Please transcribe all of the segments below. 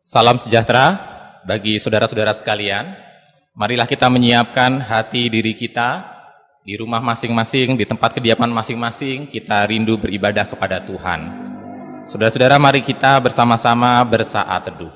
Salam sejahtera bagi saudara-saudara sekalian. Marilah kita menyiapkan hati diri kita di rumah masing-masing, di tempat kediaman masing-masing, kita rindu beribadah kepada Tuhan. Saudara-saudara, mari kita bersama-sama bersaat teduh.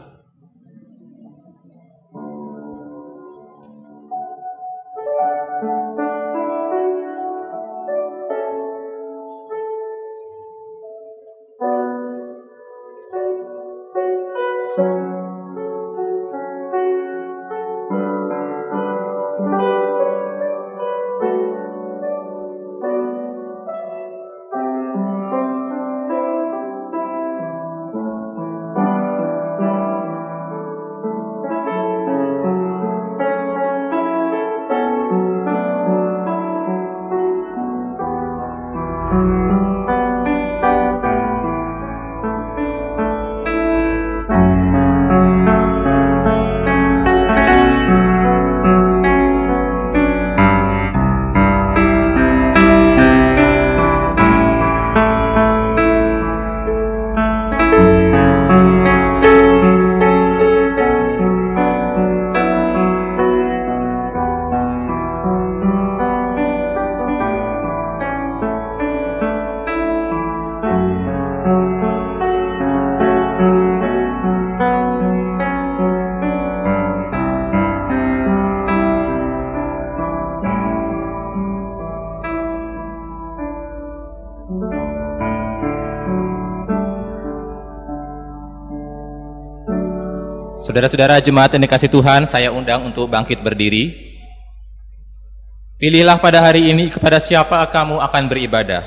Saudara-saudara jemaat yang dikasih Tuhan, saya undang untuk bangkit berdiri. Pilihlah pada hari ini kepada siapa kamu akan beribadah.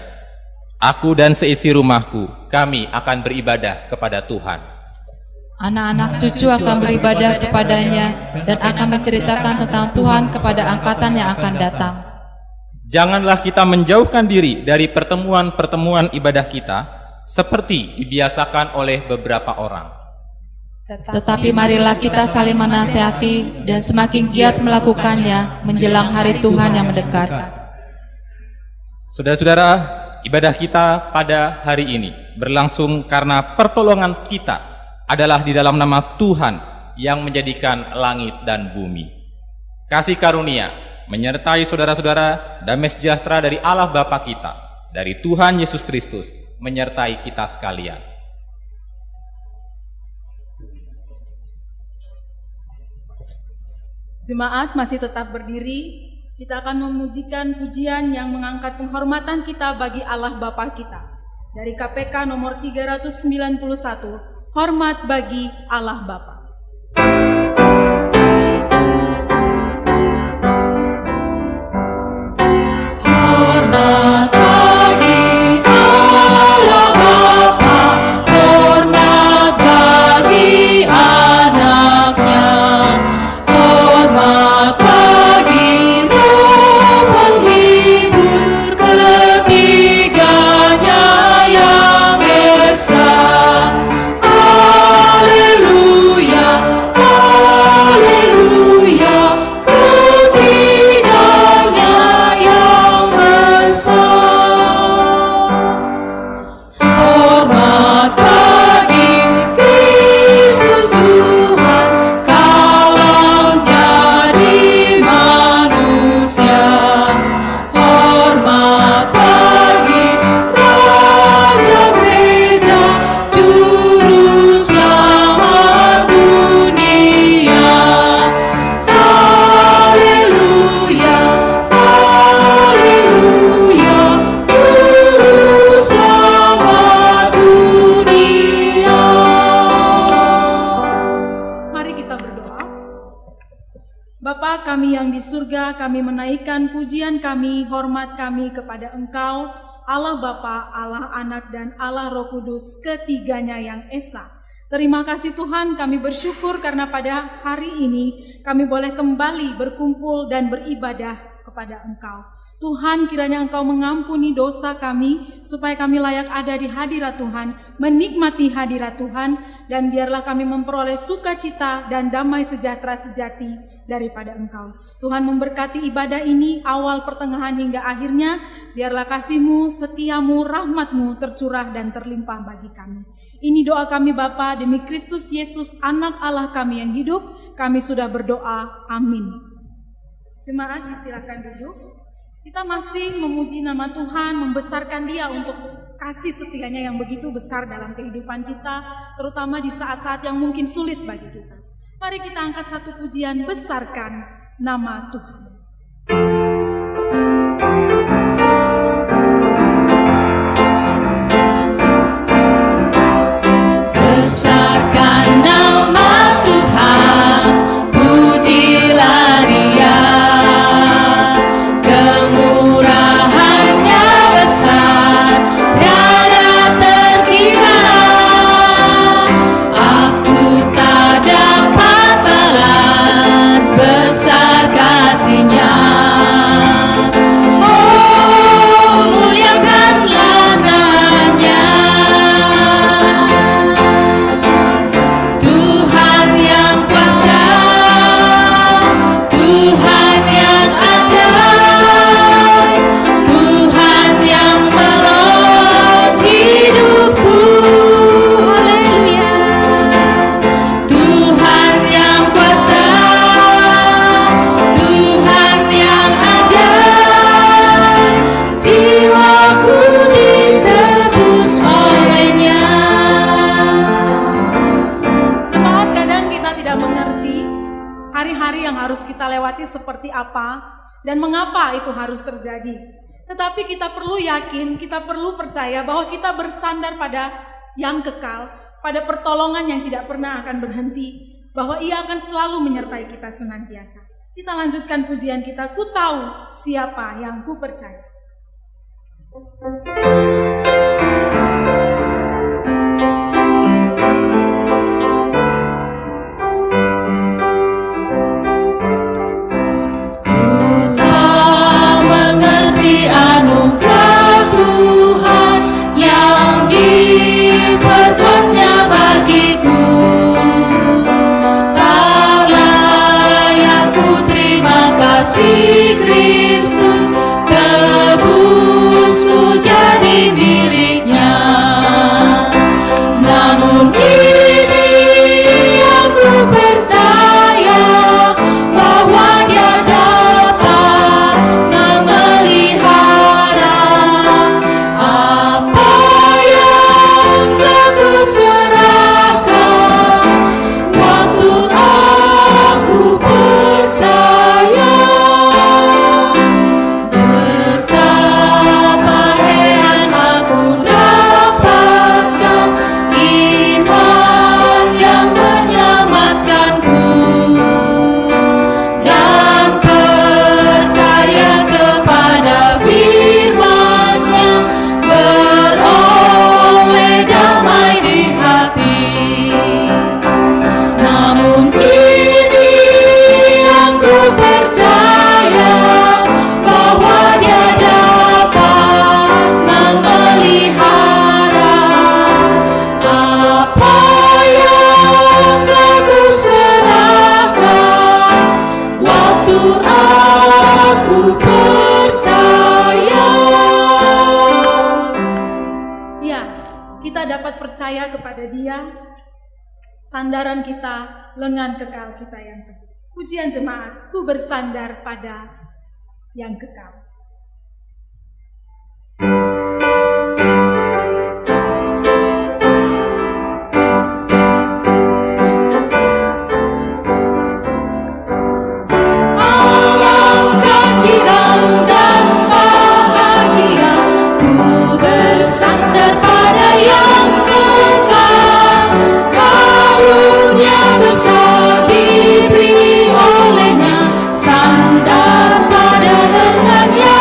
Aku dan seisi rumahku, kami akan beribadah kepada Tuhan. Anak-anak cucu akan beribadah kepadanya dan akan menceritakan tentang Tuhan kepada angkatan yang akan datang. Janganlah kita menjauhkan diri dari pertemuan-pertemuan ibadah kita seperti dibiasakan oleh beberapa orang. Tetapi marilah kita saling menasihati dan semakin giat melakukannya menjelang hari Tuhan yang mendekat. Saudara-saudara, ibadah kita pada hari ini berlangsung karena pertolongan kita adalah di dalam nama Tuhan yang menjadikan langit dan bumi. Kasih karunia menyertai saudara-saudara, damai sejahtera dari Allah Bapa kita, dari Tuhan Yesus Kristus menyertai kita sekalian. Jemaat masih tetap berdiri, kita akan memujikan pujian yang mengangkat penghormatan kita bagi Allah Bapa kita. Dari KPK nomor 391, hormat bagi Allah Bapa. Hormat bagi Allah Bapa, hormat bagi anaknya. Hormat bagi Roh penghibur ketiganya yang esa. Haleluya, haleluya, ketiganya yang esa. Hormat bagi Kristus Tuhan, kalah jadi manusia. Hormat bagi Raja Gereja, Juru Selamat dunia. Haleluya, haleluya, Juru Selamat dunia. Mari kita berdoa. Bapa kami yang di surga, kami menaikkan pujian kami, hormat kami kepada Engkau, Allah Bapa, Allah Anak, dan Allah Roh Kudus, ketiganya yang esa. Terima kasih Tuhan, kami bersyukur karena pada hari ini kami boleh kembali berkumpul dan beribadah kepada Engkau. Tuhan, kiranya Engkau mengampuni dosa kami, supaya kami layak ada di hadirat Tuhan, menikmati hadirat Tuhan, dan biarlah kami memperoleh sukacita dan damai sejahtera sejati daripada Engkau. Tuhan memberkati ibadah ini, awal, pertengahan, hingga akhirnya. Biarlah kasih-Mu, setia-Mu, rahmat-Mu tercurah dan terlimpah bagi kami. Ini doa kami Bapa, demi Kristus Yesus, anak Allah kami yang hidup, kami sudah berdoa. Amin. Jemaat disilakan duduk. Kita masih memuji nama Tuhan, membesarkan Dia untuk kasih setianya yang begitu besar dalam kehidupan kita, terutama di saat-saat yang mungkin sulit bagi kita. Mari kita angkat satu pujian, besarkan nama Tuhan. Besarkan nama Tuhan, pujilah Dia, kemurahannya besar, tiada terkira. Aku tak dapat balas besar kasih-Nya. Oh, muliakanlah namanya. Tuhan yang kuasa, Tuhan yang ajaib, Tuhan yang menolong hidupku. Haleluya. Tuhan yang kuasa, Tuhan yang ajaib, jiwaku ditebus oleh-Nya. Jemaat, kadang kita tidak mengerti hari-hari yang harus kita lewati seperti apa dan mengapa itu harus terjadi. Tetapi kita perlu yakin, kita perlu percaya bahwa kita bersandar pada yang kekal, pada pertolongan yang tidak pernah akan berhenti, bahwa Ia akan selalu menyertai kita senantiasa. Kita lanjutkan pujian kita, ku tahu siapa yang ku percaya. Mengerti anugerah Tuhan yang diperbuatnya bagiku, tak layak ku terima kasih Kristus, tebusku jadi milik-Nya. Namun ini yang ku percaya, bahwa Dia dapat memelihara apa yang telah ku serahkan. Waktu aku percaya, betapa heran aku dapatkan iman yang menyelamatkanku, dan percaya kepada firman-Nya, beroleh damai di hati. Namun ini yang ku percaya, bahwa Dia dapat memelihara apa yang telah ku serahkan. Waktu aku percaya. Ya, kita dapat percaya kepada Dia, sandaran kita, lengan kekal kita yang teguh. Pujian jemaat, ku bersandar pada yang kekal. Alangkah girang dan bahagia, ku bersandar pada yang kekal. Karunia besar diberi oleh-Nya, sandar pada lengan-Nya.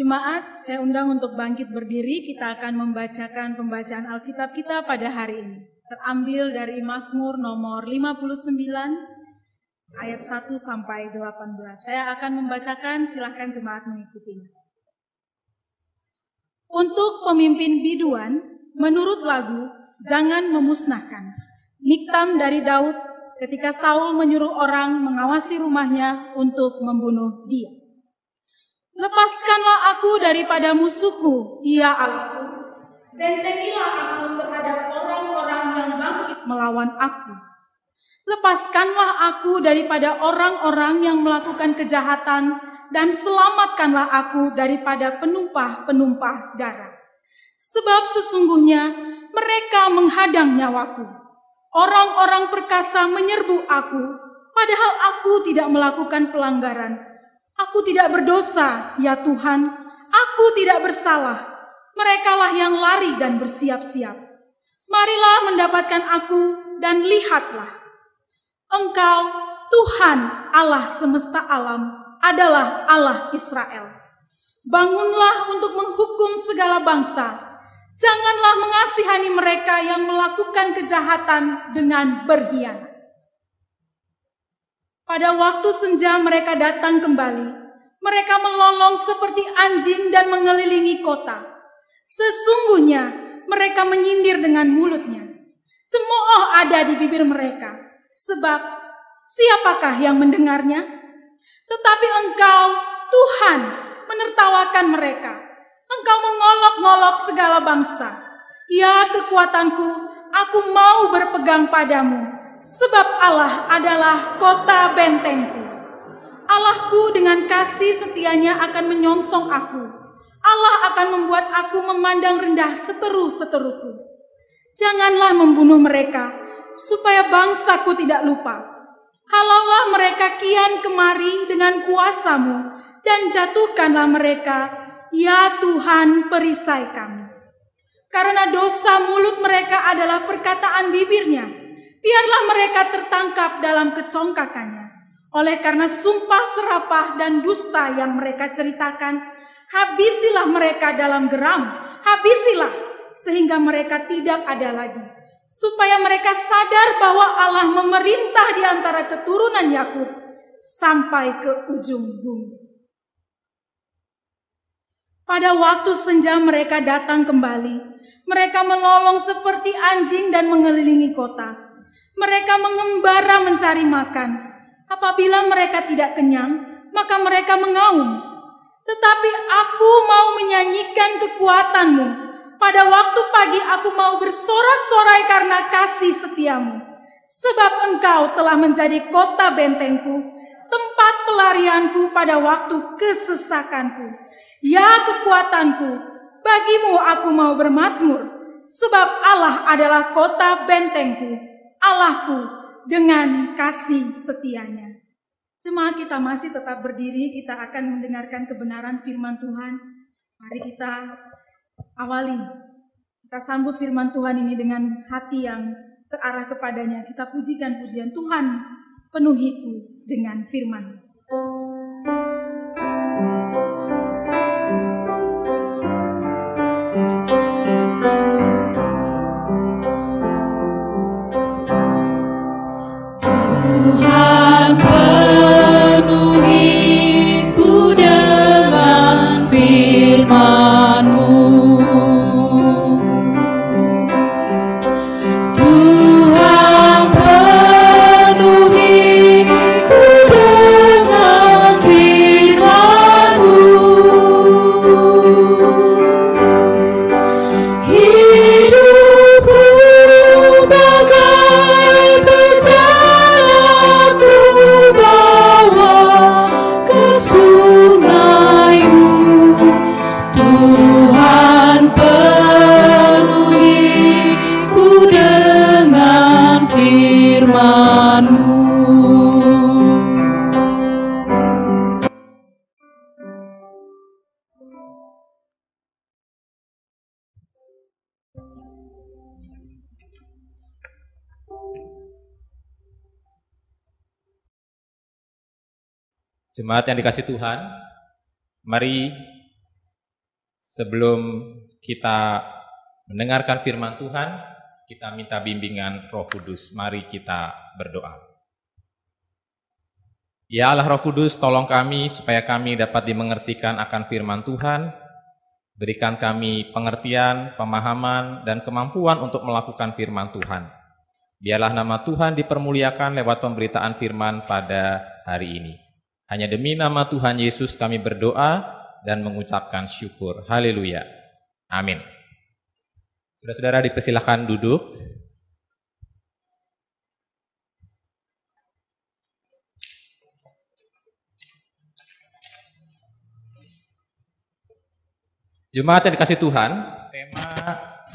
Jemaat, saya undang untuk bangkit berdiri. Kita akan membacakan pembacaan Alkitab kita pada hari ini. Terambil dari Mazmur nomor 59 ayat 1 sampai 18. Saya akan membacakan, silakan jemaat mengikuti. Untuk pemimpin biduan, menurut lagu, jangan memusnahkan. Miktam dari Daud ketika Saul menyuruh orang mengawasi rumahnya untuk membunuh dia. Lepaskanlah aku daripada musuhku, ya Allahku. Bentengilah aku terhadap orang-orang yang bangkit melawan aku. Lepaskanlah aku daripada orang-orang yang melakukan kejahatan, dan selamatkanlah aku daripada penumpah-penumpah darah. Sebab sesungguhnya mereka menghadang nyawaku. Orang-orang perkasa menyerbu aku, padahal aku tidak melakukan pelanggaran. Aku tidak berdosa, ya Tuhan, aku tidak bersalah. Merekalah yang lari dan bersiap-siap. Marilah mendapatkan aku dan lihatlah. Engkau, Tuhan Allah semesta alam, adalah Allah Israel. Bangunlah untuk menghukum segala bangsa. Janganlah mengasihani mereka yang melakukan kejahatan dengan berkhianat. Pada waktu senja mereka datang kembali. Mereka melolong seperti anjing dan mengelilingi kota. Sesungguhnya mereka menyindir dengan mulutnya. Cemooh ada di bibir mereka. Sebab siapakah yang mendengarnya? Tetapi Engkau, Tuhan, menertawakan mereka. Engkau mengolok-ngolok segala bangsa. Ya kekuatanku, aku mau berpegang padamu. Sebab Allah adalah kota bentengku. Allahku dengan kasih setianya akan menyongsong aku. Allah akan membuat aku memandang rendah seteru-seteruku. Janganlah membunuh mereka, supaya bangsaku tidak lupa. Halaulah mereka kian kemari dengan kuasa-Mu, dan jatuhkanlah mereka, ya Tuhan perisai kami. Karena dosa mulut mereka adalah perkataan bibirnya, biarlah mereka tertangkap dalam kecongkakannya. Oleh karena sumpah serapah dan dusta yang mereka ceritakan, habisilah mereka dalam geram, habisilah, sehingga mereka tidak ada lagi. Supaya mereka sadar bahwa Allah memerintah di antara keturunan Yakub sampai ke ujung bumi. Pada waktu senja mereka datang kembali. Mereka melolong seperti anjing dan mengelilingi kota. Mereka mengembara mencari makan. Apabila mereka tidak kenyang, maka mereka mengaum. Tetapi aku mau menyanyikan kekuatan-Mu. Pada waktu pagi aku mau bersorak-sorai karena kasih setiamu. Sebab Engkau telah menjadi kota bentengku, tempat pelarianku pada waktu kesesakanku. Ya kekuatanku, bagimu aku mau bermazmur. Sebab Allah adalah kota bentengku, Allahku dengan kasih setianya. Jemaat, kita masih tetap berdiri, kita akan mendengarkan kebenaran firman Tuhan. Mari kita awali, kita sambut firman Tuhan ini dengan hati yang terarah kepadanya. Kita pujikan pujian Tuhan, penuhiku dengan firman. Tuhan penuhiku dengan firman-Mu. Tuhan penuhiku dengan firman-Mu. Hidupku bagai bejana ku bawa ke sungai-Mu. Tuhan penuhiku dengan firman-Mu. Jemaat yang dikasih Tuhan, mari Sebelum kita mendengarkan firman Tuhan, kita minta bimbingan Roh Kudus. Mari kita berdoa. Ya Allah Roh Kudus, tolong kami supaya kami dapat dimengertikan akan firman Tuhan. Berikan kami pengertian, pemahaman, dan kemampuan untuk melakukan firman Tuhan. Biarlah nama Tuhan dipermuliakan lewat pemberitaan firman pada hari ini. Hanya demi nama Tuhan Yesus kami berdoa dan mengucapkan syukur. Haleluya. Amin. Saudara-saudara dipersilahkan duduk. Jemaat yang dikasih Tuhan, tema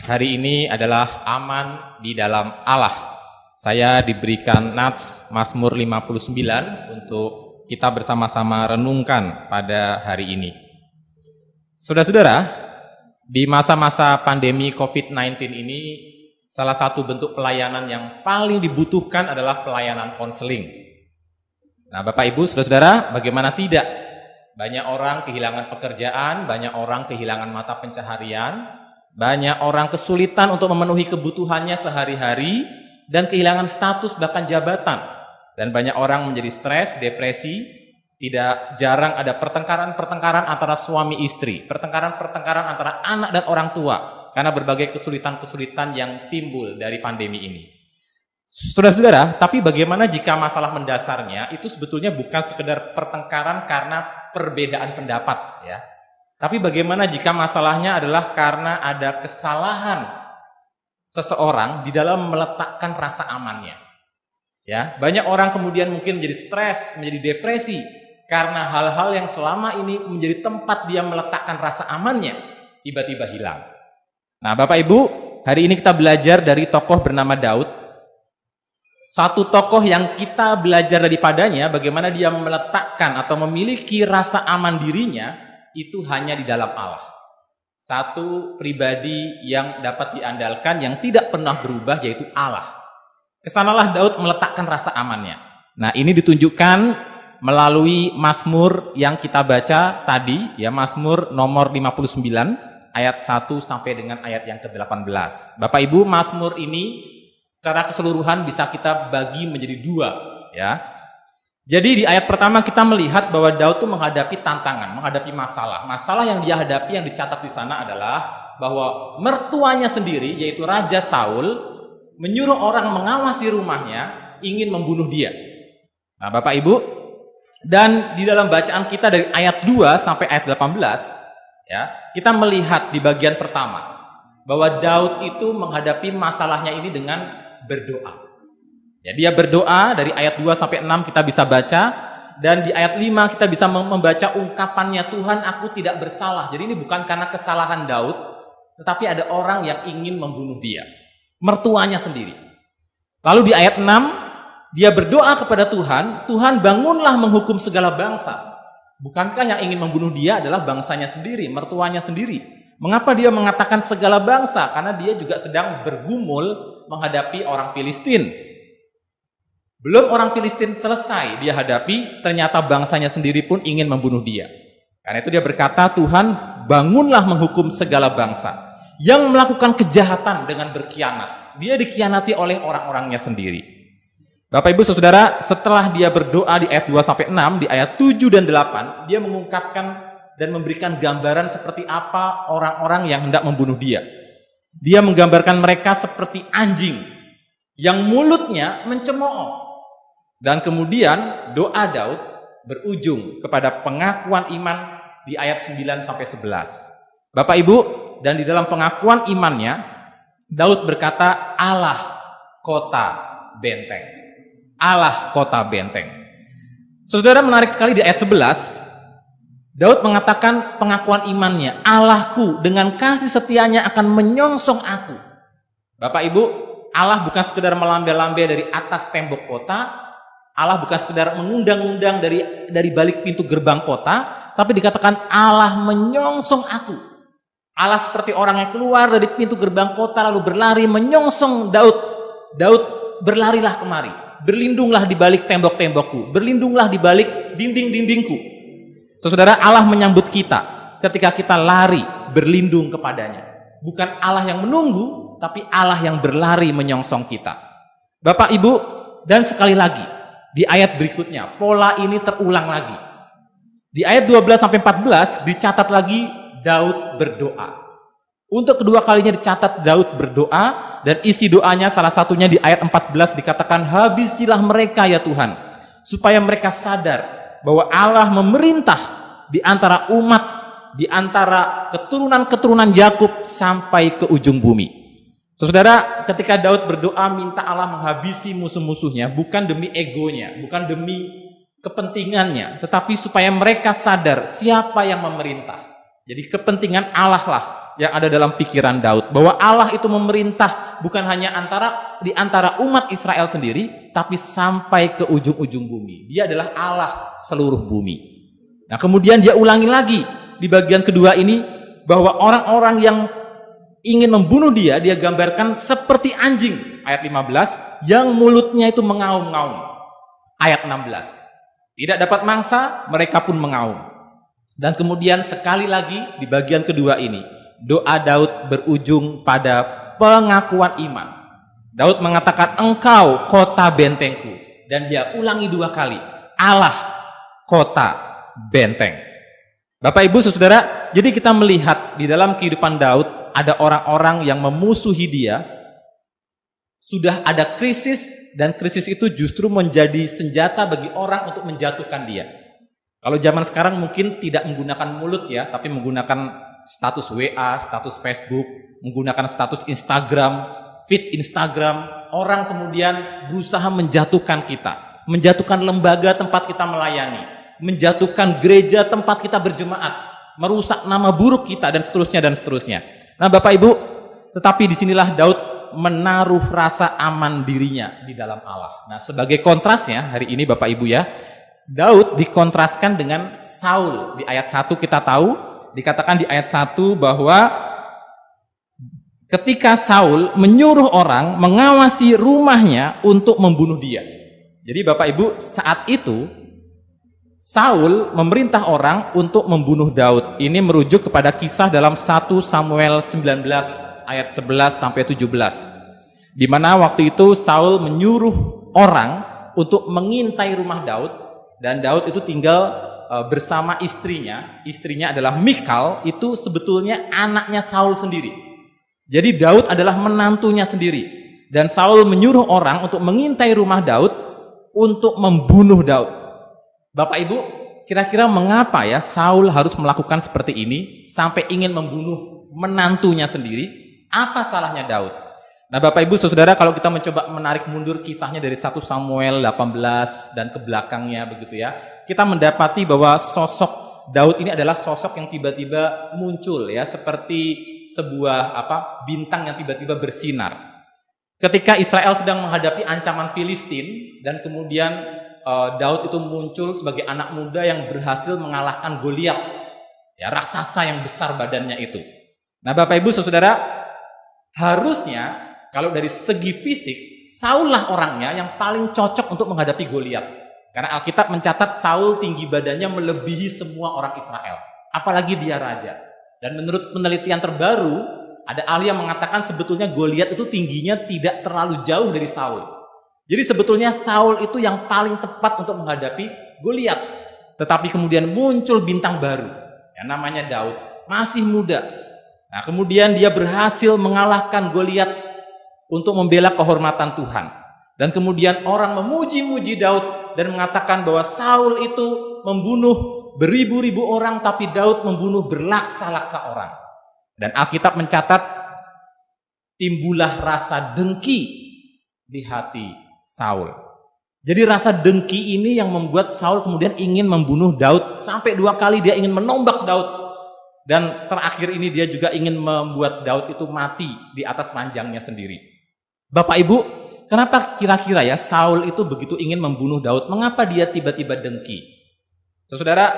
hari ini adalah aman di dalam Allah. Saya diberikan nats Mazmur 59 untuk kita bersama-sama renungkan pada hari ini. Saudara-saudara, di masa-masa pandemi COVID-19 ini, salah satu bentuk pelayanan yang paling dibutuhkan adalah pelayanan konseling. Nah, Bapak Ibu, saudara-saudara, bagaimana tidak? Banyak orang kehilangan pekerjaan, banyak orang kehilangan mata pencaharian, banyak orang kesulitan untuk memenuhi kebutuhannya sehari-hari, dan kehilangan status bahkan jabatan. Dan banyak orang menjadi stres, depresi. Tidak jarang ada pertengkaran-pertengkaran antara suami istri, pertengkaran-pertengkaran antara anak dan orang tua, karena berbagai kesulitan-kesulitan yang timbul dari pandemi ini. Saudara-saudara, tapi bagaimana jika masalah mendasarnya itu sebetulnya bukan sekedar pertengkaran karena perbedaan pendapat, ya. Tapi bagaimana jika masalahnya adalah karena ada kesalahan seseorang di dalam meletakkan rasa amannya. Ya, banyak orang kemudian mungkin menjadi stres, menjadi depresi karena hal-hal yang selama ini menjadi tempat dia meletakkan rasa amannya tiba-tiba hilang. Nah, Bapak Ibu, hari ini kita belajar dari tokoh bernama Daud. Satu tokoh yang kita belajar daripadanya bagaimana dia meletakkan atau memiliki rasa aman dirinya itu hanya di dalam Allah. Satu pribadi yang dapat diandalkan yang tidak pernah berubah yaitu Allah. Kesanalah Daud meletakkan rasa amannya. Nah, ini ditunjukkan melalui Mazmur yang kita baca tadi, ya, Mazmur nomor 59 ayat 1 sampai dengan ayat yang ke-18. Bapak Ibu, Mazmur ini secara keseluruhan bisa kita bagi menjadi dua, ya. Jadi di ayat pertama kita melihat bahwa Daud itu menghadapi tantangan, menghadapi masalah. Masalah yang dia hadapi yang dicatat di sana adalah bahwa mertuanya sendiri yaitu Raja Saul menyuruh orang mengawasi rumahnya, ingin membunuh dia. Nah, Bapak Ibu, dan di dalam bacaan kita dari ayat 2 sampai ayat 18, ya, kita melihat di bagian pertama bahwa Daud itu menghadapi masalahnya ini dengan berdoa. Ya, dia berdoa dari ayat 2 sampai 6 kita bisa baca, dan di ayat 5 kita bisa membaca ungkapannya, Tuhan, aku tidak bersalah. Jadi ini bukan karena kesalahan Daud, tetapi ada orang yang ingin membunuh dia, mertuanya sendiri. Lalu di ayat 6 dia berdoa kepada Tuhan, Tuhan bangunlah menghukum segala bangsa. Bukankah yang ingin membunuh dia adalah bangsanya sendiri, mertuanya sendiri? Mengapa dia mengatakan segala bangsa? Karena dia juga sedang bergumul menghadapi orang Filistin. Belum orang Filistin selesai dia hadapi, ternyata bangsanya sendiri pun ingin membunuh dia. Karena itu dia berkata, Tuhan bangunlah menghukum segala bangsa. Yang melakukan kejahatan dengan berkhianat, dia dikhianati oleh orang-orangnya sendiri. Bapak Ibu Saudara, setelah dia berdoa di ayat 2 sampai 6, di ayat 7 dan 8, dia mengungkapkan dan memberikan gambaran seperti apa orang-orang yang hendak membunuh dia. Dia menggambarkan mereka seperti anjing yang mulutnya mencemooh. Dan kemudian doa Daud berujung kepada pengakuan iman di ayat 9 sampai 11. Bapak Ibu, dan di dalam pengakuan imannya, Daud berkata, Allah kota benteng. Allah kota benteng. Saudara, menarik sekali di ayat 11, Daud mengatakan pengakuan imannya, Allahku dengan kasih setianya akan menyongsong aku. Bapak Ibu, Allah bukan sekedar melambai-lambai dari atas tembok kota, Allah bukan sekedar mengundang-undang dari balik pintu gerbang kota, tapi dikatakan Allah menyongsong aku. Allah seperti orang yang keluar dari pintu gerbang kota lalu berlari menyongsong Daud. Daud, berlarilah kemari. Berlindunglah di balik tembok-tembokku, berlindunglah di balik dinding-dindingku. Saudara, Allah menyambut kita ketika kita lari berlindung kepadanya. Bukan Allah yang menunggu, tapi Allah yang berlari menyongsong kita. Bapak Ibu, dan sekali lagi, di ayat berikutnya, pola ini terulang lagi. Di ayat 12-14 dicatat lagi Daud berdoa. Untuk kedua kalinya dicatat Daud berdoa, dan isi doanya salah satunya di ayat 14 dikatakan, habisilah mereka ya Tuhan, supaya mereka sadar bahwa Allah memerintah di antara umat, di antara keturunan-keturunan Yakub sampai ke ujung bumi. Saudara, ketika Daud berdoa minta Allah menghabisi musuh-musuhnya, bukan demi egonya, bukan demi kepentingannya, tetapi supaya mereka sadar siapa yang memerintah. Jadi kepentingan Allah lah yang ada dalam pikiran Daud, bahwa Allah itu memerintah bukan hanya di antara umat Israel sendiri, tapi sampai ke ujung-ujung bumi. Dia adalah Allah seluruh bumi. Nah, kemudian dia ulangi lagi di bagian kedua ini, bahwa orang-orang yang ingin membunuh dia gambarkan seperti anjing, ayat 15, yang mulutnya itu mengaum-ngaum, ayat 16. Tidak dapat mangsa, mereka pun mengaum. Dan kemudian sekali lagi di bagian kedua ini, doa Daud berujung pada pengakuan iman. Daud mengatakan, engkau kota bentengku. Dan dia ulangi dua kali, Allah kota benteng. Bapak Ibu Saudara, jadi kita melihat di dalam kehidupan Daud ada orang-orang yang memusuhi dia. Sudah ada krisis, dan krisis itu justru menjadi senjata bagi orang untuk menjatuhkan dia. Kalau zaman sekarang mungkin tidak menggunakan mulut ya, tapi menggunakan status WA, status Facebook, menggunakan status Instagram, feed Instagram. Orang kemudian berusaha menjatuhkan kita, menjatuhkan lembaga tempat kita melayani, menjatuhkan gereja tempat kita berjemaat, merusak nama buruk kita, dan seterusnya dan seterusnya. Nah Bapak Ibu, tetapi disinilah Daud menaruh rasa aman dirinya di dalam Allah. Nah sebagai kontrasnya hari ini Bapak Ibu ya, Daud dikontraskan dengan Saul. Di ayat 1 kita tahu, dikatakan di ayat 1 bahwa ketika Saul menyuruh orang mengawasi rumahnya untuk membunuh dia. Jadi Bapak Ibu, saat itu Saul memerintah orang untuk membunuh Daud. Ini merujuk kepada kisah dalam 1 Samuel 19 ayat 11 sampai 17. Di mana waktu itu Saul menyuruh orang untuk mengintai rumah Daud, dan Daud itu tinggal bersama istrinya. Istrinya adalah Michal, itu sebetulnya anaknya Saul sendiri. Jadi Daud adalah menantunya sendiri. Dan Saul menyuruh orang untuk mengintai rumah Daud untuk membunuh Daud. Bapak Ibu, kira-kira mengapa ya Saul harus melakukan seperti ini sampai ingin membunuh menantunya sendiri? Apa salahnya Daud? Nah Bapak Ibu Saudara, kalau kita mencoba menarik mundur kisahnya dari 1 Samuel 18 dan ke belakangnya begitu ya, kita mendapati bahwa sosok Daud ini adalah sosok yang tiba-tiba muncul ya, seperti sebuah bintang yang tiba-tiba bersinar. Ketika Israel sedang menghadapi ancaman Filistin, dan kemudian Daud itu muncul sebagai anak muda yang berhasil mengalahkan Goliat, ya raksasa yang besar badannya itu. Nah Bapak Ibu Saudara, harusnya kalau dari segi fisik, Saul lah orangnya yang paling cocok untuk menghadapi Goliat. Karena Alkitab mencatat Saul tinggi badannya melebihi semua orang Israel. Apalagi dia raja. Dan menurut penelitian terbaru, ada ahli yang mengatakan sebetulnya Goliat itu tingginya tidak terlalu jauh dari Saul. Jadi sebetulnya Saul itu yang paling tepat untuk menghadapi Goliat. Tetapi kemudian muncul bintang baru, yang namanya Daud, masih muda. Nah kemudian dia berhasil mengalahkan Goliat untuk membela kehormatan Tuhan. Dan kemudian orang memuji-muji Daud dan mengatakan bahwa Saul itu membunuh beribu-ribu orang, tapi Daud membunuh berlaksa-laksa orang. Dan Alkitab mencatat timbullah rasa dengki di hati Saul. Jadi rasa dengki ini yang membuat Saul kemudian ingin membunuh Daud. Sampai 2 kali dia ingin menombak Daud. Dan terakhir ini dia juga ingin membuat Daud itu mati di atas ranjangnya sendiri. Bapak Ibu, kenapa kira-kira ya Saul itu begitu ingin membunuh Daud? Mengapa dia tiba-tiba dengki? Saudara,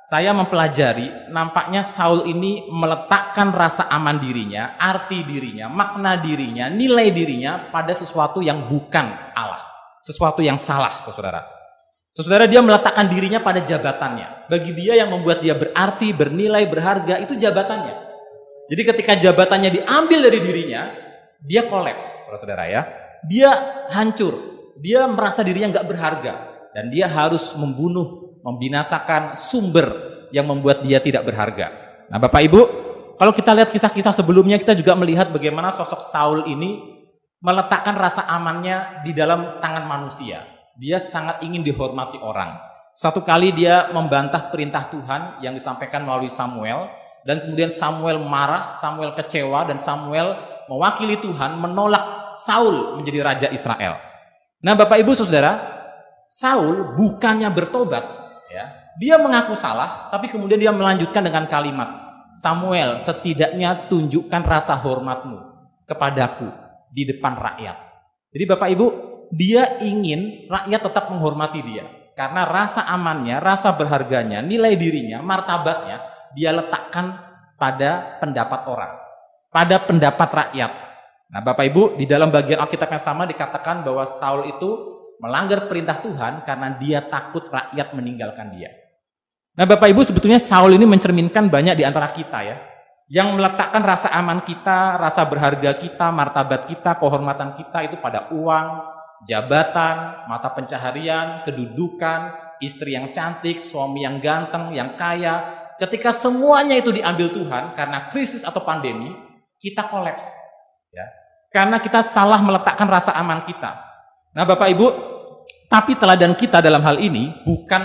saya mempelajari, nampaknya Saul ini meletakkan rasa aman dirinya, arti dirinya, makna dirinya, nilai dirinya pada sesuatu yang bukan Allah. Sesuatu yang salah, saudara. Saudara, dia meletakkan dirinya pada jabatannya. Bagi dia yang membuat dia berarti, bernilai, berharga, itu jabatannya. Jadi ketika jabatannya diambil dari dirinya, dia kolaps, saudara-saudara ya. Dia hancur, dia merasa dirinya nggak berharga, dan dia harus membunuh, membinasakan sumber yang membuat dia tidak berharga. Nah Bapak Ibu, kalau kita lihat kisah-kisah sebelumnya, kita juga melihat bagaimana sosok Saul ini meletakkan rasa amannya di dalam tangan manusia. Dia sangat ingin dihormati orang. Satu kali dia membantah perintah Tuhan yang disampaikan melalui Samuel, dan kemudian Samuel marah, Samuel kecewa, dan Samuel mewakili Tuhan menolak Saul menjadi raja Israel. Nah Bapak Ibu Saudara, Saul bukannya bertobat, ya, dia mengaku salah, tapi kemudian dia melanjutkan dengan kalimat, Samuel, setidaknya tunjukkan rasa hormatmu kepadaku di depan rakyat. Jadi Bapak Ibu, dia ingin rakyat tetap menghormati dia. Karena rasa amannya, rasa berharganya, nilai dirinya, martabatnya, dia letakkan pada pendapat orang, pada pendapat rakyat. Nah Bapak Ibu, di dalam bagian Alkitab yang sama dikatakan bahwa Saul itu melanggar perintah Tuhan karena dia takut rakyat meninggalkan dia. Nah Bapak Ibu, sebetulnya Saul ini mencerminkan banyak di antara kita ya, yang meletakkan rasa aman kita, rasa berharga kita, martabat kita, kehormatan kita itu pada uang, jabatan, mata pencaharian, kedudukan, istri yang cantik, suami yang ganteng, yang kaya. Ketika semuanya itu diambil Tuhan karena krisis atau pandemi, kita kolaps. Ya. Karena kita salah meletakkan rasa aman kita. Nah Bapak Ibu, tapi teladan kita dalam hal ini bukan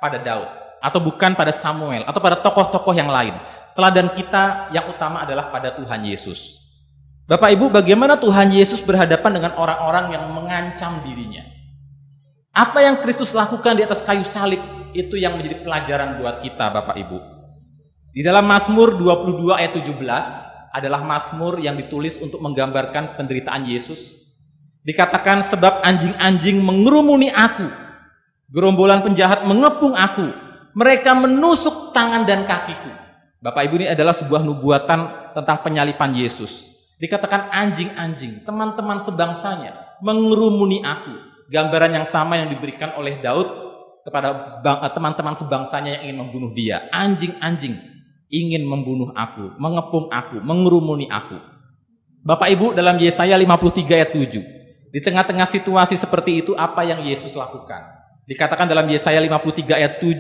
pada Daud, atau bukan pada Samuel, atau pada tokoh-tokoh yang lain. Teladan kita yang utama adalah pada Tuhan Yesus. Bapak Ibu, bagaimana Tuhan Yesus berhadapan dengan orang-orang yang mengancam dirinya? Apa yang Kristus lakukan di atas kayu salib itu yang menjadi pelajaran buat kita Bapak Ibu. Di dalam Mazmur 22 ayat 17 adalah Mazmur yang ditulis untuk menggambarkan penderitaan Yesus. Dikatakan, sebab anjing-anjing mengerumuni aku, gerombolan penjahat mengepung aku, mereka menusuk tangan dan kakiku. Bapak Ibu, ini adalah sebuah nubuatan tentang penyalipan Yesus. Dikatakan anjing-anjing, teman-teman sebangsanya, mengerumuni aku. Gambaran yang sama yang diberikan oleh Daud kepada teman-teman sebangsanya yang ingin membunuh dia. Anjing-anjing ingin membunuh aku, mengepung aku, mengerumuni aku. Bapak Ibu, dalam Yesaya 53 ayat 7, di tengah-tengah situasi seperti itu, apa yang Yesus lakukan? Dikatakan dalam Yesaya 53 ayat 7,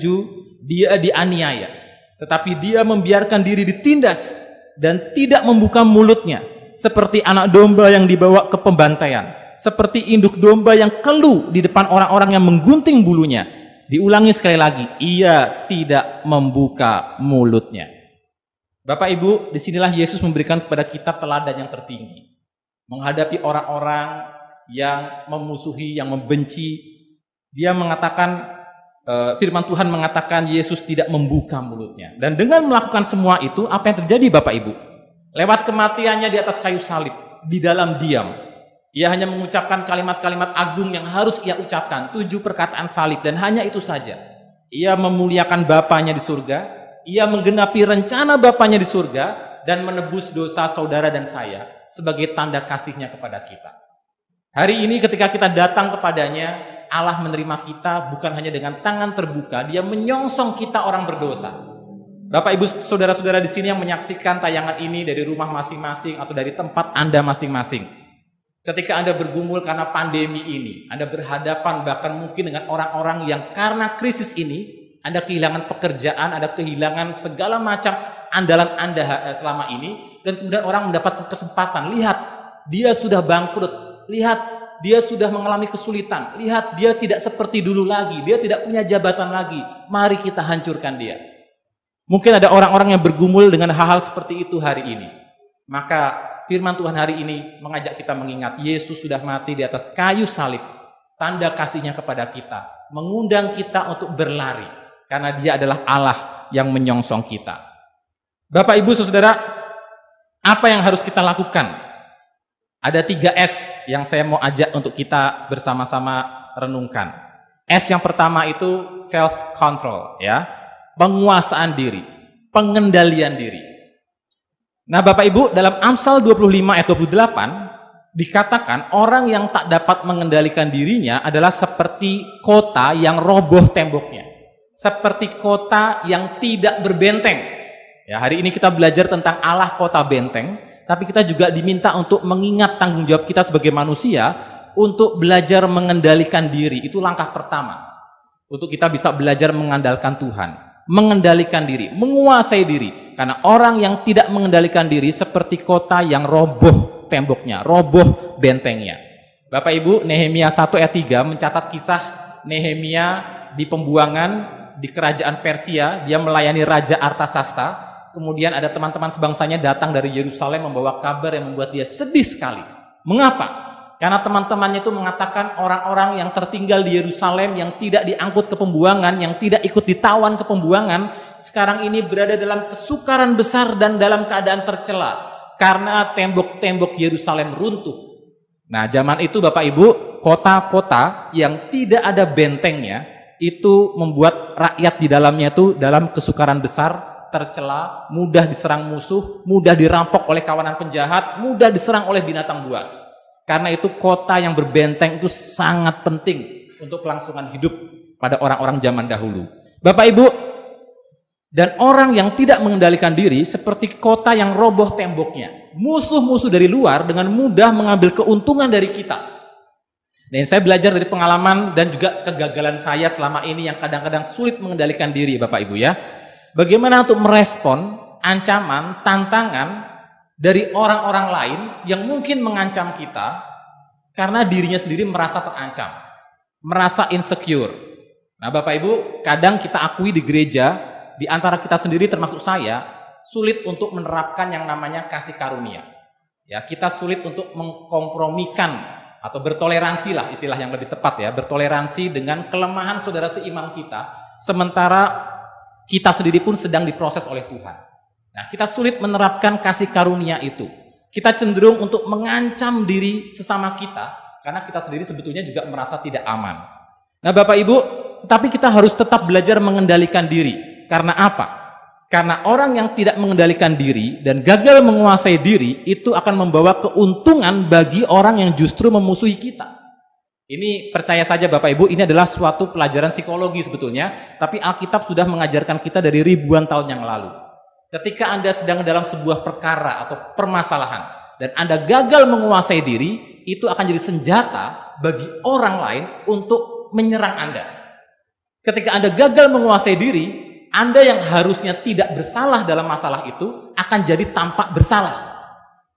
dia dianiaya, tetapi dia membiarkan diri ditindas dan tidak membuka mulutnya, seperti anak domba yang dibawa ke pembantaian, seperti induk domba yang keluh di depan orang-orang yang menggunting bulunya. Diulangi sekali lagi, ia tidak membuka mulutnya. Bapak Ibu, disinilah Yesus memberikan kepada kita teladan yang tertinggi. Menghadapi orang-orang yang memusuhi, yang membenci, dia mengatakan, firman Tuhan mengatakan Yesus tidak membuka mulutnya. Dan dengan melakukan semua itu, apa yang terjadi Bapak Ibu? Lewat kematiannya di atas kayu salib, di dalam diam, ia hanya mengucapkan kalimat-kalimat agung yang harus ia ucapkan, 7 perkataan salib, dan hanya itu saja. Ia memuliakan Bapanya di surga, ia menggenapi rencana Bapanya di surga, dan menebus dosa saudara dan saya sebagai tanda kasihnya kepada kita. Hari ini ketika kita datang kepadanya, Allah menerima kita bukan hanya dengan tangan terbuka, dia menyongsong kita orang berdosa. Bapak Ibu saudara-saudara di sini yang menyaksikan tayangan ini dari rumah masing-masing atau dari tempat Anda masing-masing. Ketika Anda bergumul karena pandemi ini, Anda berhadapan bahkan mungkin dengan orang-orang yang karena krisis ini, Anda kehilangan pekerjaan, Anda kehilangan segala macam andalan Anda selama ini, dan kemudian orang mendapat kesempatan, lihat, dia sudah bangkrut, lihat, dia sudah mengalami kesulitan, lihat, dia tidak seperti dulu lagi, dia tidak punya jabatan lagi, mari kita hancurkan dia. Mungkin ada orang-orang yang bergumul dengan hal-hal seperti itu hari ini. Maka firman Tuhan hari ini mengajak kita mengingat Yesus sudah mati di atas kayu salib, tanda kasihnya kepada kita, mengundang kita untuk berlari, karena dia adalah Allah yang menyongsong kita. Bapak Ibu saudara, apa yang harus kita lakukan? Ada 3 S yang saya mau ajak untuk kita bersama-sama renungkan. S yang pertama itu self-control, ya, penguasaan diri, pengendalian diri. Nah Bapak Ibu, dalam Amsal 25 ayat 28 dikatakan orang yang tak dapat mengendalikan dirinya adalah seperti kota yang roboh temboknya, seperti kota yang tidak berbenteng. Ya, hari ini kita belajar tentang Allah kota benteng, tapi kita juga diminta untuk mengingat tanggung jawab kita sebagai manusia untuk belajar mengendalikan diri. Itu langkah pertama. Untuk kita bisa belajar mengandalkan Tuhan, mengendalikan diri, menguasai diri. Karena orang yang tidak mengendalikan diri seperti kota yang roboh temboknya, roboh bentengnya. Bapak Ibu, Nehemia 1 ayat 3 mencatat kisah Nehemia di pembuangan di kerajaan Persia. Dia melayani Raja Artasasta. Kemudian ada teman-teman sebangsanya datang dari Yerusalem membawa kabar yang membuat dia sedih sekali. Mengapa? Karena teman-temannya itu mengatakan orang-orang yang tertinggal di Yerusalem, yang tidak diangkut ke pembuangan, yang tidak ikut ditawan ke pembuangan, sekarang ini berada dalam kesukaran besar dan dalam keadaan tercela karena tembok-tembok Yerusalem runtuh. Nah, zaman itu Bapak Ibu, kota-kota yang tidak ada bentengnya itu membuat rakyat di dalamnya itu dalam kesukaran besar, tercela, mudah diserang musuh, mudah dirampok oleh kawanan penjahat, mudah diserang oleh binatang buas. Karena itu kota yang berbenteng itu sangat penting untuk kelangsungan hidup pada orang-orang zaman dahulu. Bapak Ibu, dan orang yang tidak mengendalikan diri seperti kota yang roboh temboknya. Musuh-musuh dari luar dengan mudah mengambil keuntungan dari kita. Dan saya belajar dari pengalaman dan juga kegagalan saya selama ini yang kadang-kadang sulit mengendalikan diri Bapak Ibu ya. Bagaimana untuk merespon ancaman, tantangan dari orang-orang lain yang mungkin mengancam kita karena dirinya sendiri merasa terancam, merasa insecure. Nah Bapak Ibu, kadang kita akui di gereja, di antara kita sendiri termasuk saya, sulit untuk menerapkan yang namanya kasih karunia. Ya, kita sulit untuk mengkompromikan atau bertoleransi lah istilah yang lebih tepat ya, bertoleransi dengan kelemahan saudara seiman kita, sementara kita sendiri pun sedang diproses oleh Tuhan. Nah, kita sulit menerapkan kasih karunia itu. Kita cenderung untuk mengancam diri sesama kita, karena kita sendiri sebetulnya juga merasa tidak aman. Nah, Bapak Ibu, tetapi kita harus tetap belajar mengendalikan diri. Karena apa? Karena orang yang tidak mengendalikan diri dan gagal menguasai diri, itu akan membawa keuntungan bagi orang yang justru memusuhi kita. Ini percaya saja Bapak Ibu, ini adalah suatu pelajaran psikologi sebetulnya, tapi Alkitab sudah mengajarkan kita dari ribuan tahun yang lalu. Ketika Anda sedang dalam sebuah perkara atau permasalahan, dan Anda gagal menguasai diri, itu akan jadi senjata bagi orang lain untuk menyerang Anda. Ketika Anda gagal menguasai diri, Anda yang harusnya tidak bersalah dalam masalah itu, akan jadi tampak bersalah.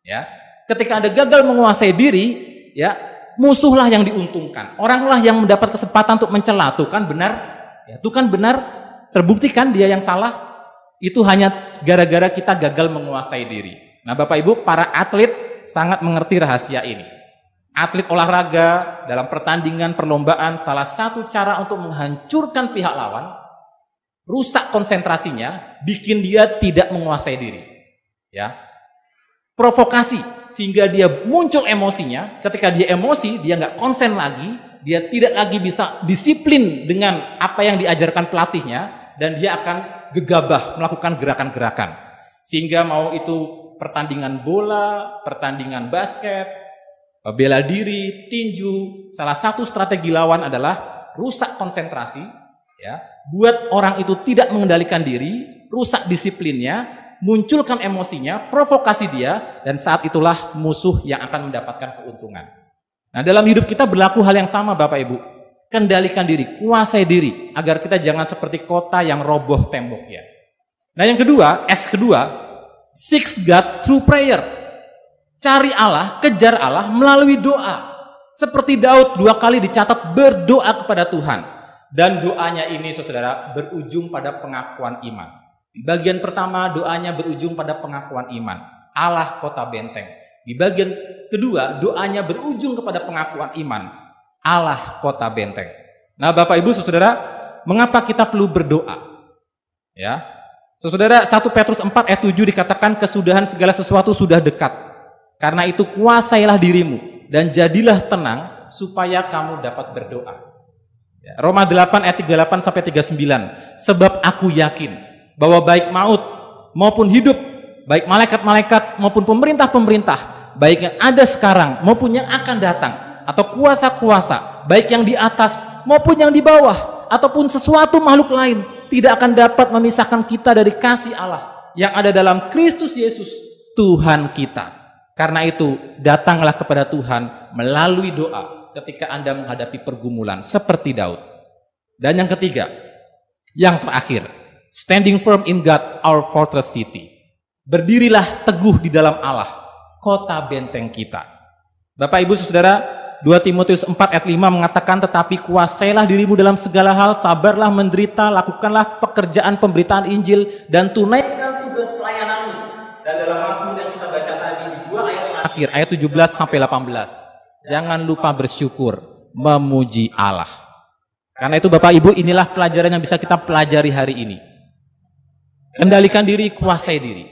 Ya. Ketika Anda gagal menguasai diri, ya, musuhlah yang diuntungkan, oranglah yang mendapat kesempatan untuk mencela. Tuh kan benar, ya, tuh kan benar, terbuktikan dia yang salah. Itu hanya gara-gara kita gagal menguasai diri. Nah Bapak Ibu, para atlet sangat mengerti rahasia ini. Atlet olahraga dalam pertandingan perlombaan, salah satu cara untuk menghancurkan pihak lawan, rusak konsentrasinya, bikin dia tidak menguasai diri. Ya, provokasi sehingga dia muncul emosinya. Ketika dia emosi, dia nggak konsen lagi, dia tidak lagi bisa disiplin dengan apa yang diajarkan pelatihnya, dan dia akan gegabah melakukan gerakan-gerakan. Sehingga mau itu pertandingan bola, pertandingan basket, bela diri, tinju, salah satu strategi lawan adalah rusak konsentrasi, ya, buat orang itu tidak mengendalikan diri, rusak disiplinnya, munculkan emosinya, provokasi dia, dan saat itulah musuh yang akan mendapatkan keuntungan. Nah, dalam hidup kita berlaku hal yang sama Bapak Ibu. Kendalikan diri, kuasai diri, agar kita jangan seperti kota yang roboh temboknya. Nah yang kedua, S kedua, seek God through prayer. Cari Allah, kejar Allah melalui doa. Seperti Daud 2 kali dicatat berdoa kepada Tuhan. Dan doanya ini saudara berujung pada pengakuan iman. Di bagian pertama doanya berujung pada pengakuan iman. Allah kota benteng. Di bagian kedua doanya berujung kepada pengakuan iman. Allah kota benteng. Nah Bapak Ibu saudara, mengapa kita perlu berdoa? Ya, saudara, 1 Petrus 4 ayat 7 dikatakan kesudahan segala sesuatu sudah dekat. Karena itu kuasailah dirimu dan jadilah tenang supaya kamu dapat berdoa. Ya, Roma 8 ayat 38 sampai 39. Sebab aku yakin bahwa baik maut maupun hidup, baik malaikat-malaikat maupun pemerintah-pemerintah, baik yang ada sekarang maupun yang akan datang, atau kuasa-kuasa, baik yang di atas maupun yang di bawah, ataupun sesuatu makhluk lain, tidak akan dapat memisahkan kita dari kasih Allah yang ada dalam Kristus Yesus, Tuhan kita. Karena itu, datanglah kepada Tuhan melalui doa ketika Anda menghadapi pergumulan seperti Daud. Dan yang ketiga, yang terakhir, standing firm in God, our fortress city. Berdirilah teguh di dalam Allah, kota benteng kita. Bapak, Ibu, Saudara, 2 Timotius 4 ayat 5 mengatakan, tetapi kuasailah dirimu dalam segala hal, sabarlah menderita, lakukanlah pekerjaan pemberitaan Injil, dan tunaikan tugas pelayananmu. Dan dalam Mazmur yang kita baca tadi, di 2 ayat terakhir, ayat 17 sampai 18, jangan lupa bersyukur, memuji Allah. Karena itu Bapak Ibu, inilah pelajaran yang bisa kita pelajari hari ini. Kendalikan diri, kuasai diri.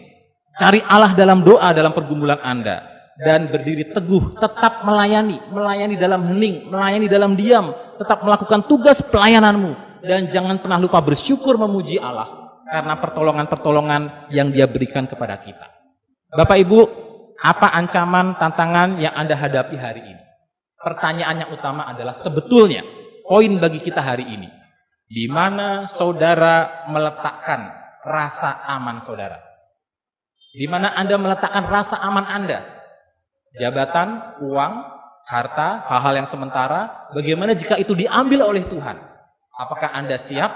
Cari Allah dalam doa, dalam pergumulan Anda. Dan berdiri teguh, tetap melayani dalam hening, melayani dalam diam, tetap melakukan tugas pelayananmu. Dan jangan pernah lupa bersyukur memuji Allah, karena pertolongan-pertolongan yang Dia berikan kepada kita. Bapak Ibu, apa ancaman, tantangan yang Anda hadapi hari ini? Pertanyaan yang utama adalah sebetulnya, poin bagi kita hari ini, di mana saudara meletakkan rasa aman saudara? Di mana Anda meletakkan rasa aman Anda? Jabatan, uang, harta, hal-hal yang sementara, bagaimana jika itu diambil oleh Tuhan? Apakah Anda siap?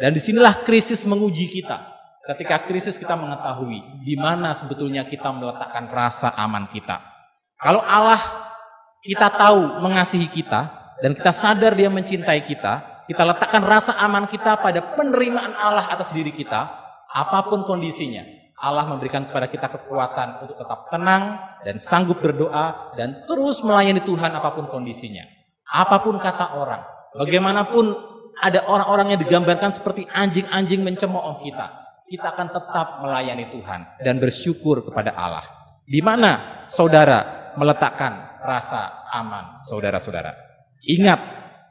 Dan disinilah krisis menguji kita. Ketika krisis kita mengetahui di mana sebetulnya kita meletakkan rasa aman kita. Kalau Allah kita tahu mengasihi kita, dan kita sadar Dia mencintai kita letakkan rasa aman kita pada penerimaan Allah atas diri kita, apapun kondisinya. Allah memberikan kepada kita kekuatan untuk tetap tenang dan sanggup berdoa dan terus melayani Tuhan apapun kondisinya. Apapun kata orang, bagaimanapun ada orang-orang yang digambarkan seperti anjing-anjing mencemooh kita akan tetap melayani Tuhan dan bersyukur kepada Allah. Di mana saudara meletakkan rasa aman saudara-saudara? Ingat,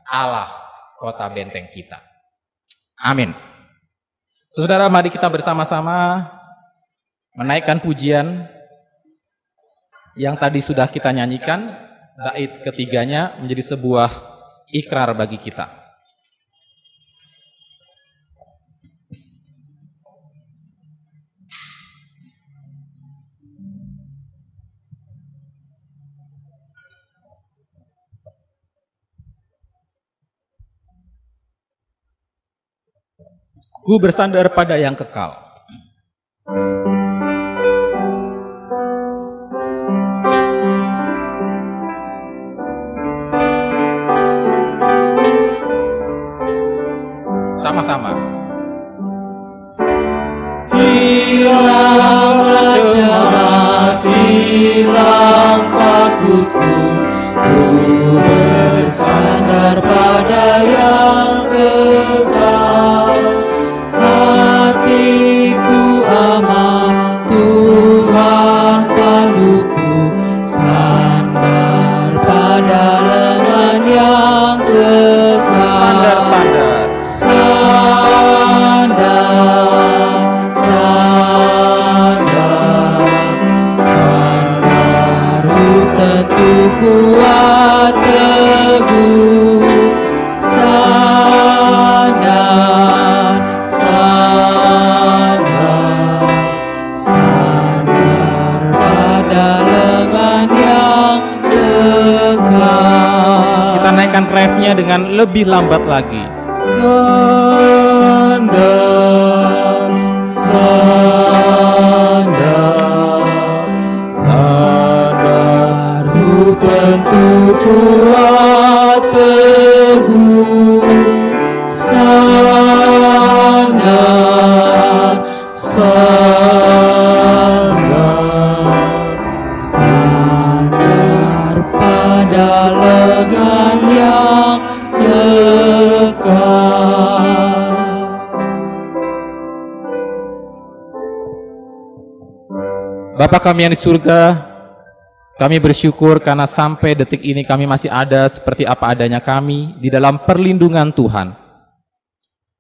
Allah kota benteng kita. Amin. Saudara, mari kita bersama-sama menaikkan pujian yang tadi sudah kita nyanyikan. Bait ketiganya menjadi sebuah ikrar bagi kita. Ku bersandar pada yang kekal. Sama-sama. Hilanglah cemas, hilang takutku, ku bersandar pada yang kekal. Hatiku aman, Tuhan panduku, sandar pada lengan yang kekal. Sandar-sandar. Kuat teguh, sandar pada lengan yang kekal. Kita naikkan refnya dengan lebih lambat lagi. Tentu kuat teguh, sandar pada lengan yang kekal. Bapa kami yang di surga, kami bersyukur karena sampai detik ini kami masih ada seperti apa adanya kami di dalam perlindungan Tuhan.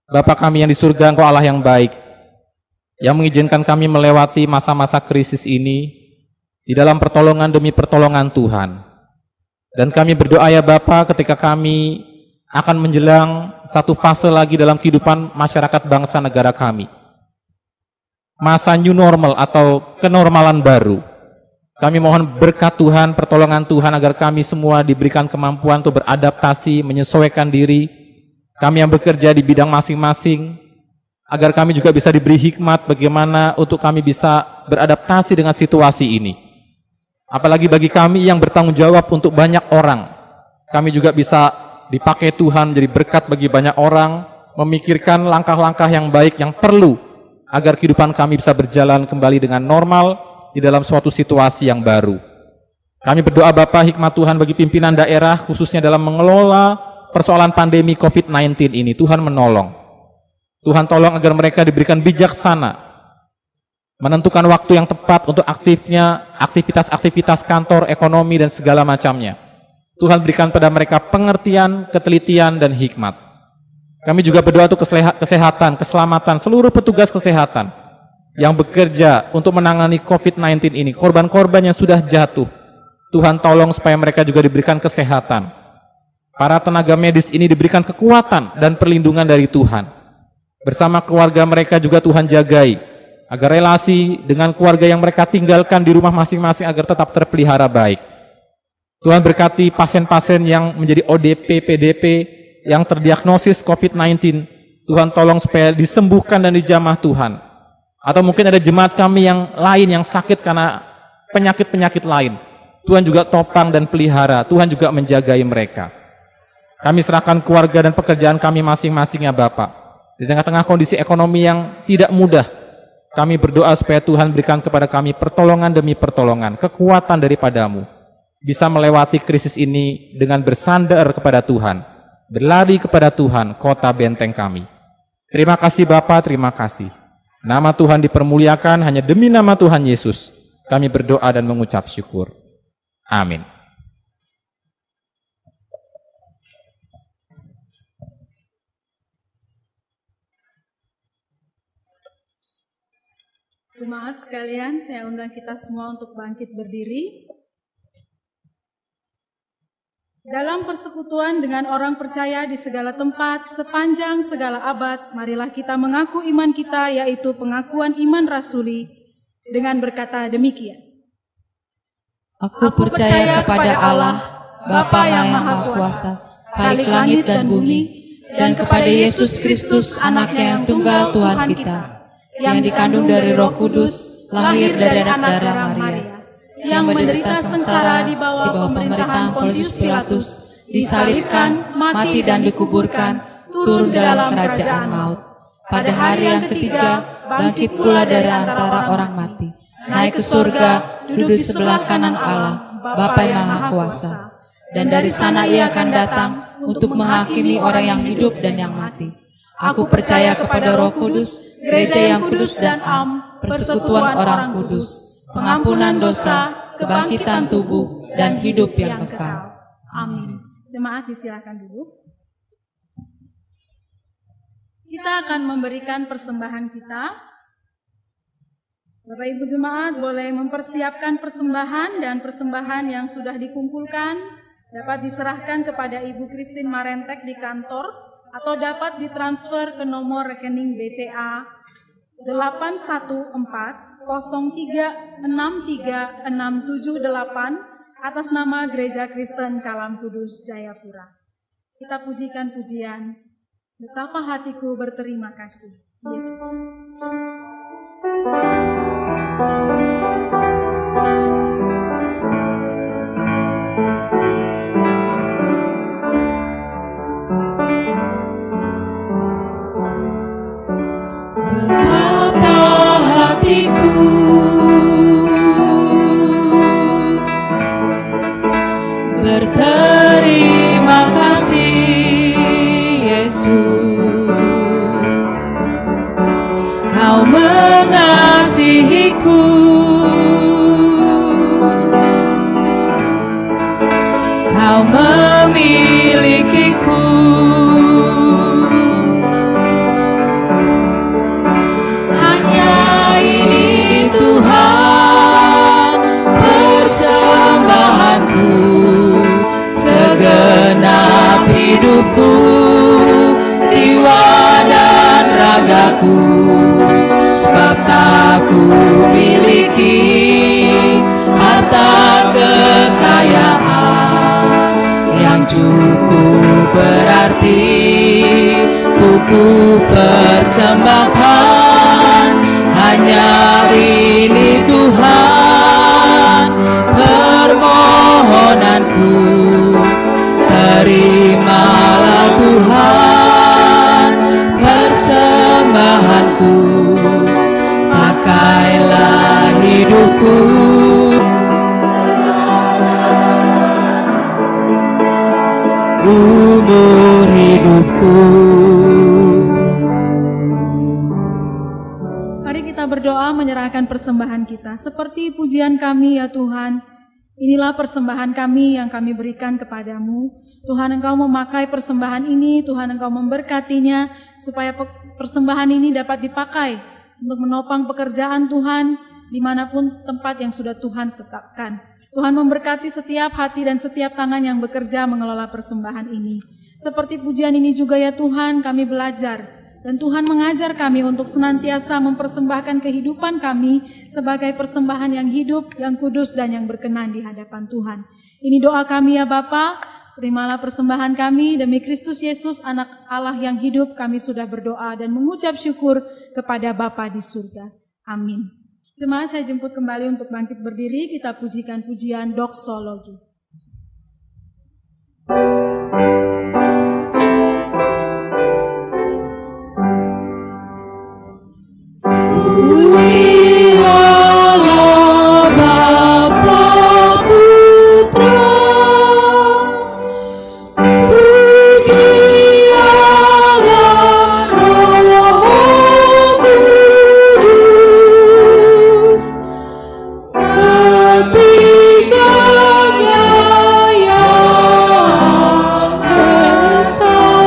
Bapa kami yang di surga, Engkau Allah yang baik, yang mengizinkan kami melewati masa-masa krisis ini di dalam pertolongan demi pertolongan Tuhan. Dan kami berdoa ya Bapa, ketika kami akan menjelang satu fase lagi dalam kehidupan masyarakat bangsa negara kami. masa new normal atau kenormalan baru. Kami mohon berkat Tuhan, pertolongan Tuhan agar kami semua diberikan kemampuan untuk beradaptasi, menyesuaikan diri. Kami yang bekerja di bidang masing-masing, agar kami juga bisa diberi hikmat bagaimana untuk kami bisa beradaptasi dengan situasi ini. Apalagi bagi kami yang bertanggung jawab untuk banyak orang, kami juga bisa dipakai Tuhan menjadi berkat bagi banyak orang, memikirkan langkah-langkah yang baik yang perlu agar kehidupan kami bisa berjalan kembali dengan normal di dalam suatu situasi yang baru. Kami berdoa Bapa hikmat Tuhan bagi pimpinan daerah khususnya dalam mengelola persoalan pandemi COVID-19 ini. Tuhan menolong. Tuhan tolong agar mereka diberikan bijaksana, menentukan waktu yang tepat untuk aktifnya aktivitas-aktivitas kantor, ekonomi dan segala macamnya. Tuhan berikan pada mereka pengertian, ketelitian dan hikmat. Kami juga berdoa untuk kesehatan, keselamatan seluruh petugas kesehatan yang bekerja untuk menangani COVID-19 ini, korban-korban yang sudah jatuh. Tuhan tolong supaya mereka juga diberikan kesehatan. Para tenaga medis ini diberikan kekuatan dan perlindungan dari Tuhan. Bersama keluarga mereka juga Tuhan jagai, agar relasi dengan keluarga yang mereka tinggalkan di rumah masing-masing agar tetap terpelihara baik. Tuhan berkati pasien-pasien yang menjadi ODP, PDP, yang terdiagnosis COVID-19. Tuhan tolong supaya disembuhkan dan dijamah Tuhan. Atau mungkin ada jemaat kami yang lain yang sakit karena penyakit-penyakit lain. Tuhan juga topang dan pelihara. Tuhan juga menjagai mereka. Kami serahkan keluarga dan pekerjaan kami masing-masing ya Bapak. Di tengah-tengah kondisi ekonomi yang tidak mudah, kami berdoa supaya Tuhan berikan kepada kami pertolongan demi pertolongan, kekuatan daripadamu. Bisa melewati krisis ini dengan bersandar kepada Tuhan, berlari kepada Tuhan, kota benteng kami. Terima kasih Bapa, terima kasih. Nama Tuhan dipermuliakan hanya demi nama Tuhan Yesus. Kami berdoa dan mengucap syukur. Amin. Jemaat sekalian, saya undang kita semua untuk bangkit berdiri. Dalam persekutuan dengan orang percaya di segala tempat, sepanjang segala abad, marilah kita mengaku iman kita, yaitu pengakuan iman rasuli, dengan berkata demikian. Aku percaya kepada Allah, Bapa yang Maha Kuasa, Khalik langit dan bumi, dan kepada Yesus Kristus, Anaknya yang tunggal Tuhan kita, yang dikandung dari Roh Kudus, lahir dari anak darah Maria, yang menderita sengsara di bawah pemerintahan Pontius Pilatus, disalibkan, mati dan dikuburkan, turun dalam kerajaan maut. Pada hari yang ketiga, bangkit pula dari antara orang mati, naik ke surga, duduk di sebelah kanan Allah, Bapa yang Maha Kuasa. Dan dari sana Ia akan datang untuk menghakimi orang yang hidup dan yang mati. Aku percaya kepada Roh Kudus, gereja yang kudus dan am, persekutuan orang kudus, pengampunan dosa, kebangkitan tubuh, dan hidup yang kekal. Amin. Jemaat disilakan duduk. Kita akan memberikan persembahan kita. Bapak Ibu jemaat boleh mempersiapkan persembahan, dan persembahan yang sudah dikumpulkan dapat diserahkan kepada Ibu Christine Marentek di kantor atau dapat ditransfer ke nomor rekening BCA 81403636778 atas nama Gereja Kristen Kalam Kudus Jayapura. Kita pujikan pujian, betapa hatiku berterima kasih, Yesus. Betapa hatiku berterima kasih, Yesus. Kau mengasihiku, Kau memilikiku. Segenap hidupku, jiwa dan ragaku, sebab tak ku persembahkan, hanya ini Tuhan permohonanku. Terimalah Tuhan persembahanku, pakailah hidupku. Umur hidupku. Mari kita berdoa menyerahkan persembahan kita. Seperti pujian kami ya Tuhan, inilah persembahan kami yang kami berikan kepadamu. Tuhan, Engkau memakai persembahan ini, Tuhan Engkau memberkatinya, supaya persembahan ini dapat dipakai untuk menopang pekerjaan Tuhan, dimanapun tempat yang sudah Tuhan tetapkan. Tuhan memberkati setiap hati dan setiap tangan yang bekerja mengelola persembahan ini. Seperti pujian ini juga ya Tuhan, kami belajar. Dan Tuhan mengajar kami untuk senantiasa mempersembahkan kehidupan kami sebagai persembahan yang hidup, yang kudus, dan yang berkenan di hadapan Tuhan. Ini doa kami ya Bapa, terimalah persembahan kami demi Kristus Yesus, Anak Allah yang hidup. Kami sudah berdoa dan mengucap syukur kepada Bapa di surga. Amin. Jemaat, saya jemput kembali untuk bangkit berdiri, kita pujikan pujian doksologi. Puji Allah Bapa Putra, puji Allah Roh Kudus, ketiganya yang esa.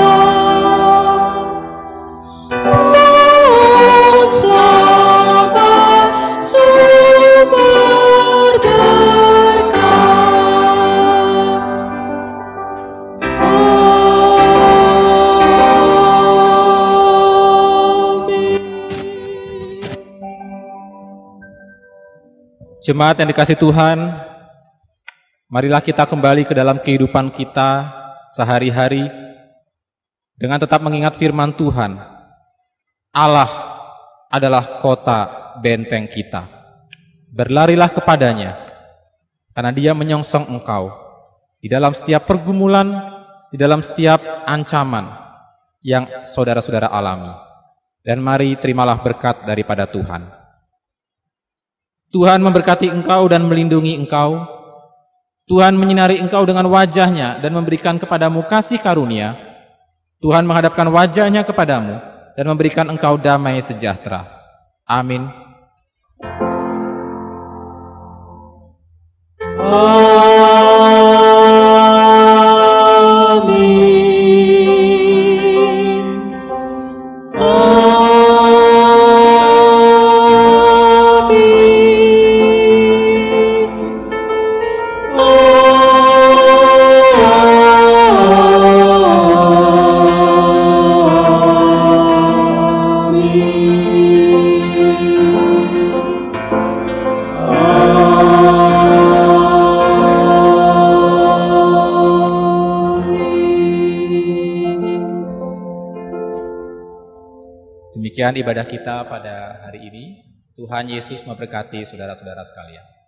Sumber berkat. Amin. Jemaat yang dikasihi Tuhan, marilah kita kembali ke dalam kehidupan kita sehari-hari dengan tetap mengingat firman Tuhan. Allah adalah kota benteng kita. Berlarilah kepadanya, karena Dia menyongsong engkau di dalam setiap pergumulan, di dalam setiap ancaman yang saudara-saudara alami. Dan mari terimalah berkat daripada Tuhan. Tuhan memberkati engkau dan melindungi engkau. Tuhan menyinari engkau dengan wajah-Nya dan memberikan kepadamu kasih karunia. Tuhan menghadapkan wajah-Nya kepadamu dan memberikan engkau damai sejahtera. Amin. Demikian ibadah kita pada hari ini. Tuhan Yesus memberkati saudara-saudara sekalian.